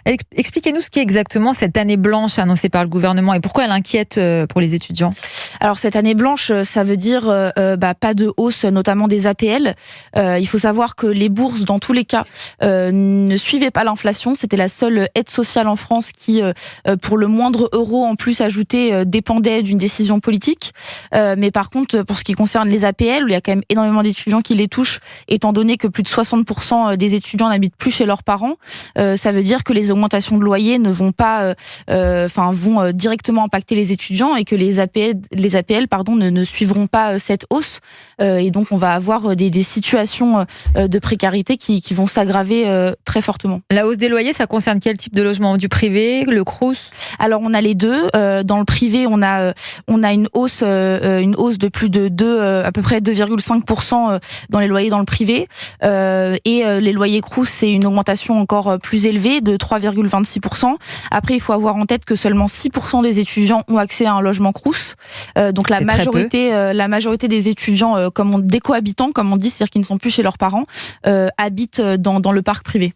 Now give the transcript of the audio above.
Expliquez-nous ce qu'est exactement cette année blanche annoncée par le gouvernement et pourquoi elle inquiète pour les étudiants. Alors cette année blanche, ça veut dire pas de hausse, notamment des APL. Il faut savoir que les bourses, dans tous les cas, ne suivaient pas l'inflation. C'était la seule aide sociale en France qui, pour le moindre euro en plus ajouté, dépendait d'une décision politique. Mais par contre, pour ce qui concerne les APL, où il y a quand même énormément d'étudiants qui les touchent, étant donné que plus de 60% des étudiants n'habitent plus chez leurs parents, ça veut dire que les augmentations de loyer ne vont pas, vont directement impacter les étudiants et que les APL ne suivront pas cette hausse. Et donc, on va avoir des situations de précarité qui vont s'aggraver très fortement. La hausse des loyers, ça concerne quel type de logement? Du privé, le Crous? Alors, on a les deux. Dans le privé, on a une hausse de plus de à peu près 2,5% dans les loyers dans le privé. Et les loyers Crous, c'est une augmentation encore plus élevée de 3,26%. Après, il faut avoir en tête que seulement 6% des étudiants ont accès à un logement Crous. Donc la majorité des étudiants, des cohabitants, comme on dit, c'est-à-dire qui ne sont plus chez leurs parents, habitent dans le parc privé.